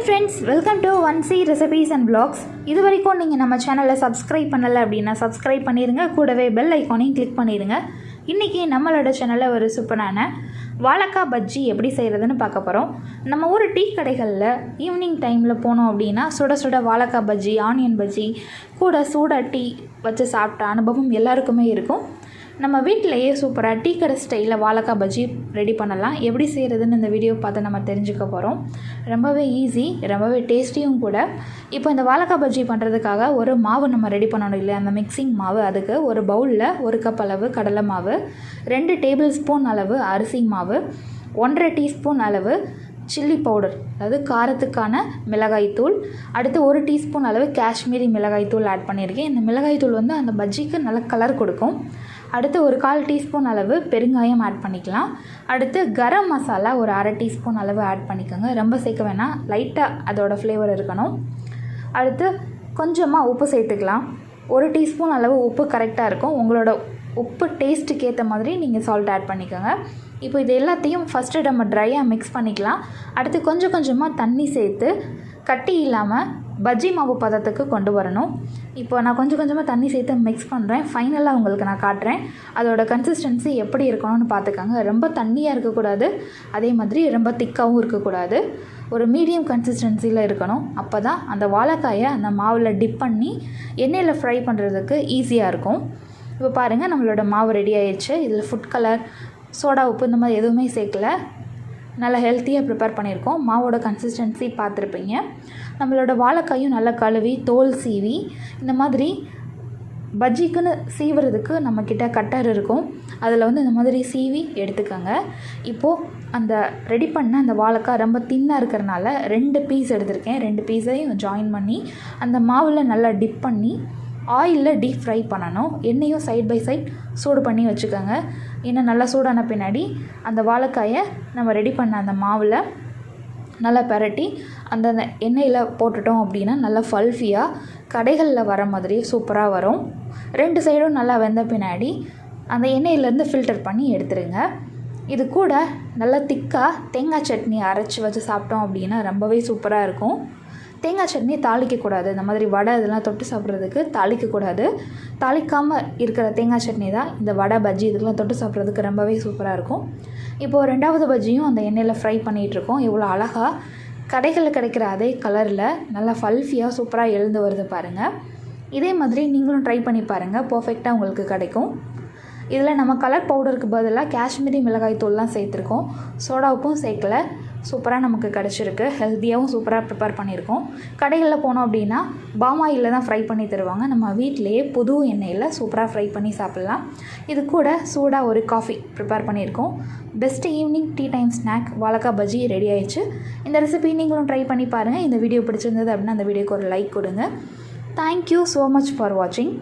friends, welcome to 1C recipes and vlogs. இது வரைக்கும் நீங்கள் நம்ம சேனலை சப்ஸ்கிரைப் பண்ணலை அப்படின்னா சப்ஸ்கிரைப் பண்ணிடுங்க, கூடவே பெல் ஐக்கானையும் கிளிக் பண்ணிடுங்க. இன்றைக்கி நம்மளோட சேனலில் ஒரு சூப்பரான வாழைக்காய் பஜ்ஜி எப்படி செய்கிறதுன்னு பார்க்க போகிறோம். நம்ம ஊர் டீ கடைகளில் ஈவினிங் டைமில் போனோம் அப்படின்னா சுட சுட வாழைக்காய் பஜ்ஜி, ஆனியன் பஜ்ஜி கூட சூட டீ வச்சு சாப்பிட்ட அனுபவம் எல்லாருக்குமே இருக்கும். நம்ம வீட்டிலையே சூப்பராக டீ கடை ஸ்டைலில் வாழைக்காய் பஜ்ஜி ரெடி பண்ணலாம். எப்படி செய்கிறதுன்னு இந்த வீடியோ பார்த்து நம்ம தெரிஞ்சுக்க போகிறோம். ரொம்பவே ஈஸி, ரொம்பவே டேஸ்டியும் கூட. இப்போ இந்த வாழைக்காய் பஜ்ஜி பண்ணுறதுக்காக ஒரு மாவு நம்ம ரெடி பண்ணணும் இல்லையா, அந்த மிக்சிங் மாவு. அதுக்கு ஒரு பவுலில் 1 கப் அளவு கடலை மாவு, 2 டேபிள் ஸ்பூன் அளவு அரிசி மாவு, 1.5 டீஸ்பூன் அளவு சில்லி பவுடர், அதாவது காரத்துக்கான மிளகாய்த்தூள், அடுத்து 1 டீஸ்பூன் அளவு காஷ்மீரி மிளகாய்த்தூள் ஆட் பண்ணியிருக்கேன். இந்த மிளகாய்த்தூள் வந்து அந்த பஜ்ஜிக்கு நல்ல கலர் கொடுக்கும். அடுத்து ஒரு 1/4 டீஸ்பூன் அளவு பெருங்காயம் ஆட் பண்ணிக்கலாம். அடுத்து கரம் மசாலா ஒரு 1/2 டீஸ்பூன் அளவு ஆட் பண்ணிக்கோங்க. ரொம்ப சேர்க்க வேணாம், லைட்டாக அதோட ஃப்ளேவர் இருக்கணும். அடுத்து கொஞ்சமாக உப்பு சேர்த்துக்கலாம். 1 டீஸ்பூன் அளவு உப்பு கரெக்டாக இருக்கும். உங்களோட உப்பு டேஸ்ட்டுக்கு ஏற்ற மாதிரி நீங்கள் சால்ட் ஆட் பண்ணிக்கோங்க. இப்போ இது எல்லாத்தையும் ஃபஸ்ட்டு நம்ம ட்ரையாக மிக்ஸ் பண்ணிக்கலாம். அடுத்து கொஞ்சம் கொஞ்சமாக தண்ணி சேர்த்து கட்டி இல்லாமல் பஜ்ஜி மாவு பதத்துக்கு கொண்டு வரணும். இப்போ நான் கொஞ்சம் கொஞ்சமாக தண்ணி சேர்த்து மிக்ஸ் பண்ணுறேன். ஃபைனலாக உங்களுக்கு நான் காட்டுறேன் அதோட கன்சிஸ்டன்சி எப்படி இருக்கணும்னு பார்த்துக்கோங்க. ரொம்ப தண்ணியாக இருக்கக்கூடாது, அதே மாதிரி ரொம்ப திக்காகவும் இருக்கக்கூடாது. ஒரு மீடியம் கன்சிஸ்டன்சியில் இருக்கணும். அப்போ தான் அந்த வாழைக்காயை அந்த மாவில் டிப் பண்ணி எண்ணெயில் ஃப்ரை பண்ணுறதுக்கு ஈஸியாக இருக்கும். இப்போ பாருங்கள், நம்மளோட மாவு ரெடி ஆயிடுச்சு. இதில் ஃபுட் கலர், சோடா உப்பு இந்த மாதிரி எதுவுமே சேர்க்கல. நல்லா ஹெல்த்தியாக ப்ரிப்பேர் பண்ணியிருக்கோம். மாவோட கன்சிஸ்டன்சி பார்த்துருப்பீங்க. நம்மளோட வாழைக்காயும் நல்லா கழுவி தோல் சீவி இந்த மாதிரி பஜ்ஜிக்குன்னு சீவுறதுக்கு நம்மக்கிட்ட கட்டர் இருக்கும். அதில் வந்து இந்த மாதிரி சீவி எடுத்துக்கோங்க. இப்போது அந்த ரெடி பண்ண அந்த வாழைக்காய் ரொம்ப தின்னாக இருக்கிறனால 2 பீஸ் எடுத்திருக்கேன். 2 பீஸையும் ஜாயின் பண்ணி அந்த மாவில் நல்லா டிப் பண்ணி ஆயிலில் டீப் ஃப்ரை பண்ணணும். எண்ணெயும் சைட் பை சைட் சூடு பண்ணி வச்சுக்கோங்க. இன்னும் நல்லா சூடான பின்னாடி அந்த வாழைக்காயை நம்ம ரெடி பண்ண அந்த மாவில் நல்லா பரட்டி அந்த எண்ணெயில் போட்டுட்டோம் அப்படின்னா நல்லா ஃபல்ஃபியாக கடைகளில் வர மாதிரி சூப்பராக வரும். 2 சைடும் நல்லா வெந்த பின்னாடி அந்த எண்ணெயிலேருந்து ஃபில்டர் பண்ணி எடுத்துருங்க. இது கூட நல்லா திக்காக தேங்காய் சட்னி அரைச்சி வச்சு சாப்பிட்டோம் அப்படின்னா ரொம்பவே சூப்பராக இருக்கும். தேங்காய் சட்னி தாளிக்கக்கூடாது. இந்த மாதிரி வடை இதெல்லாம் தொட்டு சாப்பிட்றதுக்கு தாளிக்கக்கூடாது. தாளிக்காமல் இருக்கிற தேங்காய் சட்னி தான் இந்த வடை, பஜ்ஜி இதுக்கெல்லாம் தொட்டு சாப்பிட்றதுக்கு ரொம்பவே சூப்பராக இருக்கும். இப்போது 2வது பஜ்ஜியும் அந்த எண்ணெயில் ஃப்ரை பண்ணிகிட்ருக்கோம். எவ்வளோ அழகாக கடைகளில் கிடைக்கிற அதே கலரில் நல்லா ஃபல்ஃபியாக சூப்பராக எழுந்து வருது பாருங்கள். இதே மாதிரி நீங்களும் ட்ரை பண்ணி பாருங்கள், பர்ஃபெக்டாக உங்களுக்கு கிடைக்கும். இதில் நம்ம கலர் பவுடருக்கு பதிலாக காஷ்மீரி மிளகாய் தூள்லாம் சேர்த்துருக்கோம். சோடா உப்பும் சேர்க்கலை. சூப்பராக நமக்கு கிடச்சிருக்கு. ஹெல்த்தியாகவும் சூப்பராக ப்ரிப்பேர் பண்ணியிருக்கோம். கடைகளில் போனோம் அப்படின்னா பாம் ஆயிலில் தான் ஃப்ரை பண்ணி தருவாங்க. நம்ம வீட்டிலையே புது எண்ணெயில் சூப்பராக ஃப்ரை பண்ணி சாப்பிட்லாம். இது கூட சூடாக ஒரு காஃபி ப்ரிப்பேர் பண்ணியிருக்கோம். Best evening tea time snack வாழைக்காய் பஜ்ஜி ரெடி ஆயிடுச்சு. இந்த ரெசிபி நீங்களும் ட்ரை பண்ணி பாருங்கள். இந்த வீடியோ பிடிச்சிருந்தது அப்படின்னா அந்த வீடியோக்கு ஒரு லைக் கொடுங்க. தேங்க்யூ ஸோ மச் ஃபார் வாட்சிங்.